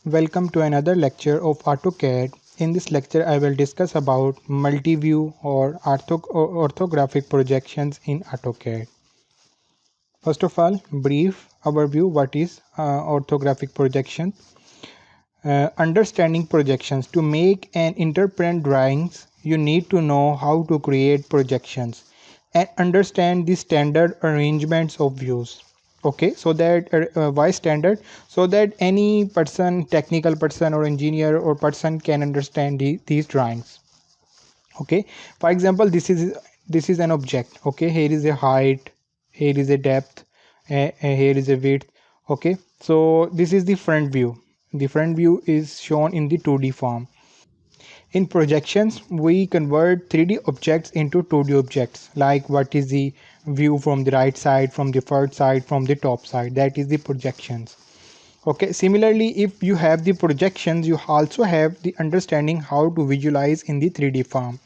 Welcome to another lecture of AutoCAD. In this lecture, I will discuss about multi-view or orthographic projections in AutoCAD. First of all, brief overview what is orthographic projection. Understanding projections. To make and interpret drawings, you need to know how to create projections and understand the standard arrangements of views. Okay, so that why standard? So that any person, technical person or engineer or person can understand these drawings. Okay, for example, this is an object. Okay, here is a height, here is a depth, here is a width. Okay, so this is the front view. The front view is shown in the 2D form. In projections, we convert 3D objects into 2D objects, like what is the view from the right side, from the first side, from the top side. That is the projections. Okay, similarly, if you have the projections, you also have the understanding how to visualize in the 3D form.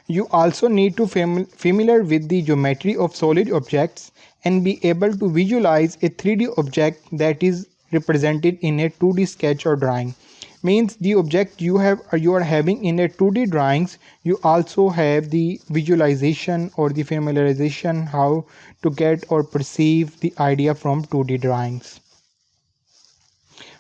You also need to familiar with the geometry of solid objects and be able to visualize a 3D object that is represented in a 2D sketch or drawing. Means the object you are having in a 2D drawings, you also have the visualization or the familiarization how to get or perceive the idea from 2D drawings.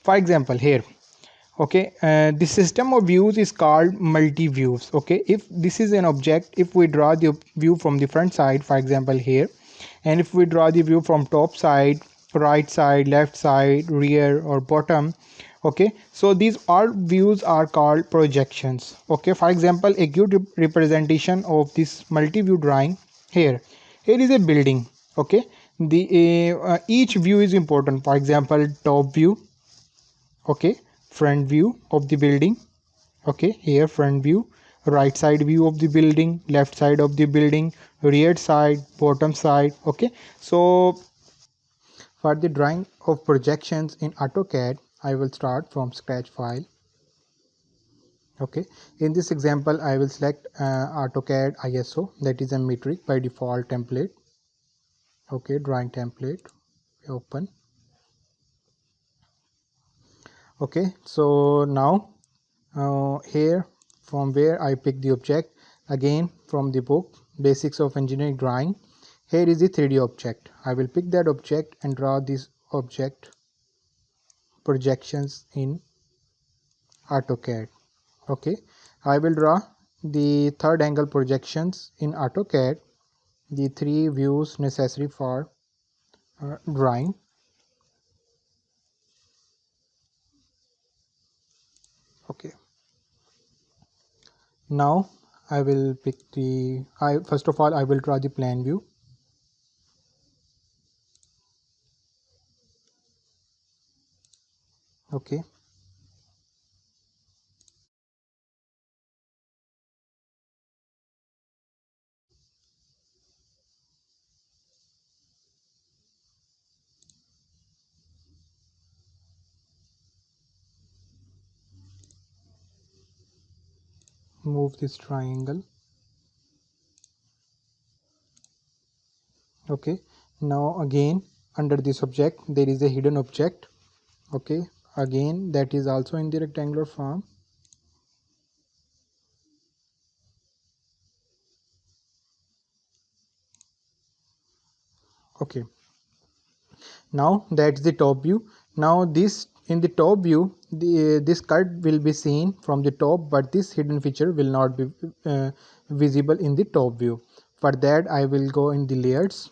For example, here, okay, the system of views is called multi views. Okay, if this is an object, if we draw the view from the front side, for example here, and if we draw the view from top side, right side, left side, rear or bottom, okay, so these all views are called projections. Okay, for example, a good representation of this multi view drawing, here is a building. Okay, the each view is important. For example, top view, okay, front view of the building. Okay, here front view, right side view of the building, left side of the building, rear side, bottom side. Okay, so for the drawing of projections in AutoCAD, I will start from sketch file. Okay, in this example I will select AutoCAD ISO, that is a metric by default template. Okay, drawing template, open. Okay, so now here from where I pick the object, again from the book Basics of Engineering Drawing, here is the 3D object. I will pick that object and draw this object projections in AutoCAD. Okay, I will draw the third angle projections in AutoCAD, the three views necessary for drawing. Okay, now I will pick the first of all I will draw the plan view. Okay, move this triangle. Okay, now again under this object there is a hidden object. Okay, again that is also in the rectangular form. Okay, now that's the top view. Now this in the top view, this cut will be seen from the top, but this hidden feature will not be visible in the top view. For that I will go in the layers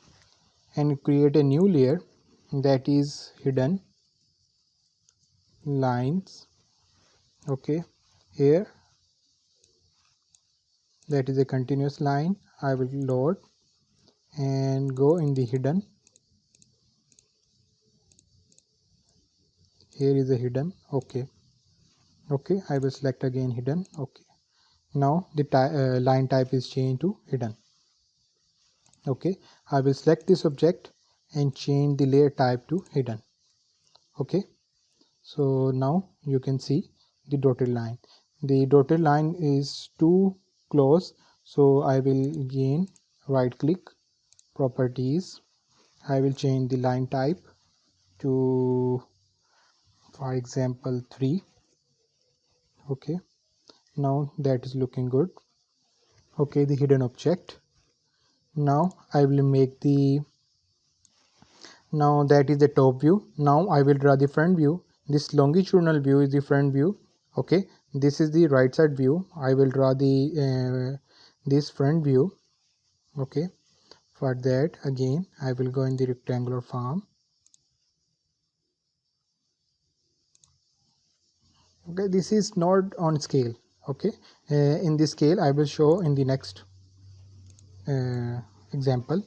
and create a new layer, that is hidden lines. Okay, here that is a continuous line. I will load and go in the hidden. Here is a hidden. Okay, I will select again hidden. Okay, now the line type is changed to hidden. Okay, I will select this object and change the layer type to hidden. Okay, so now you can see the dotted line. The dotted line is too close, so I will again right click, properties. I will change the line type to for example 3. Okay, now that is looking good. Okay, the hidden object. Now I will make the, now that is the top view. Now I will draw the front view. This longitudinal view is the front view. Okay, this is the right side view. I will draw the this front view. Okay, for that again I will go in the rectangular form. Okay, this is not on scale. Okay, in this scale I will show in the next example.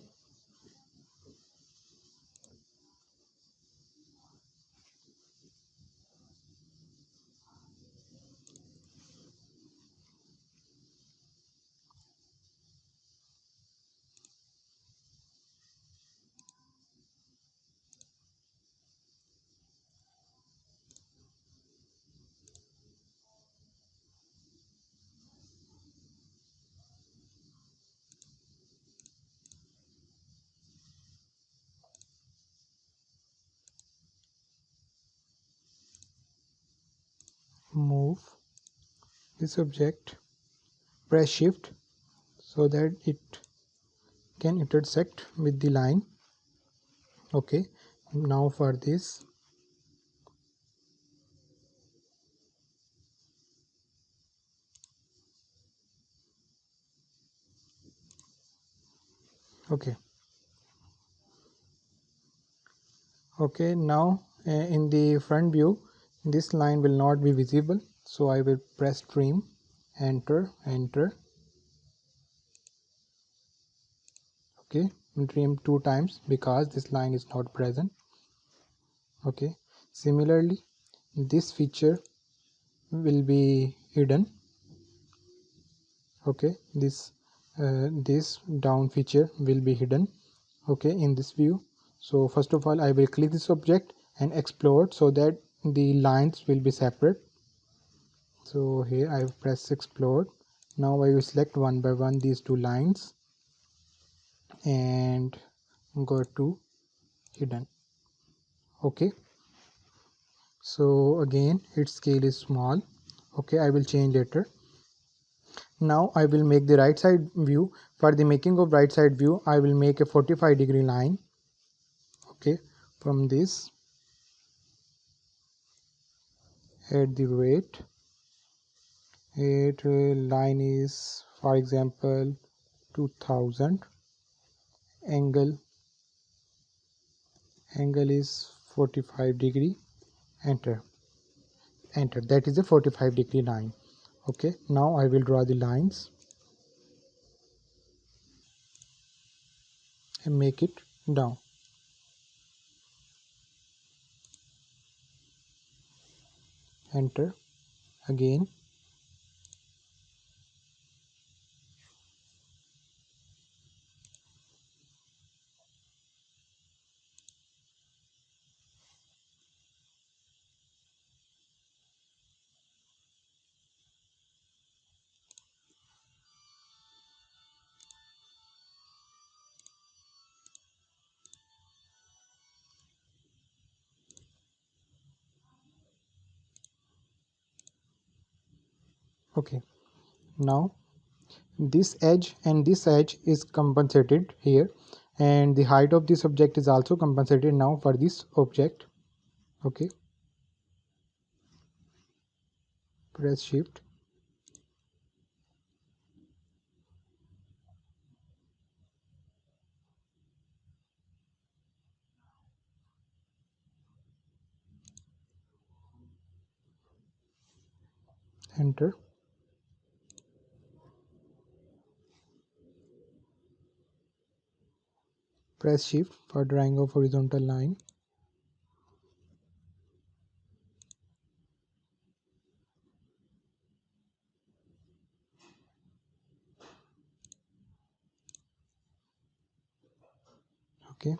Move this object, press shift so that it can intersect with the line. Okay, now for this, okay. Okay, now in the front view this line will not be visible, so I will press trim, enter, enter. Okay, trim 2 times because this line is not present. Okay, similarly this feature will be hidden. Okay, this down feature will be hidden. Okay, in this view. So first of all I will click this object and explode so that the lines will be separate. So here I press explode. Now I will select one by one these two lines and go to hidden. Okay, so again its scale is small. Okay, I will change later. Now I will make the right side view. For the making of right side view I will make a 45-degree line. Okay, from this at the rate it line is for example 2000. Angle is 45-degree. Enter, enter. That is a 45-degree line. Okay, now I will draw the lines and make it down. Enter again. Okay, now this edge and this edge is compensated here, and the height of this object is also compensated now for this object. Okay, press shift, enter, press shift for drawing of horizontal line. Okay,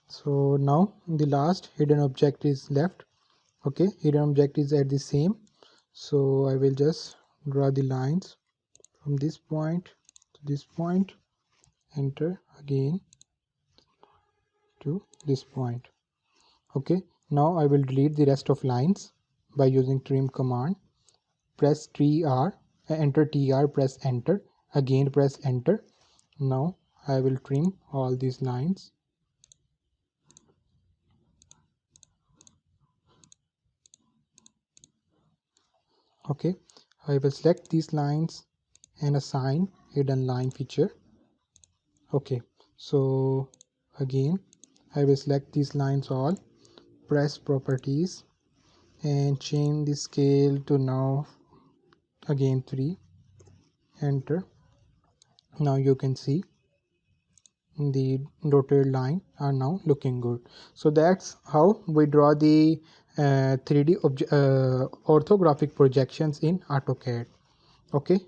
so now the last hidden object is left. Okay, hidden object is at the same, so I will just draw the lines from this point to this point, enter again to this point. Okay, now I will delete the rest of lines. by using trim command. Press TR, enter TR, press enter, again press enter. Now I will trim all these lines. Okay, I will select these lines and assign hidden line feature. Okay, so again I will select these lines all, press properties and change the scale to now again 3, enter. Now you can see the dotted line are now looking good. So that's how we draw the 3D orthographic projections in AutoCAD. Okay.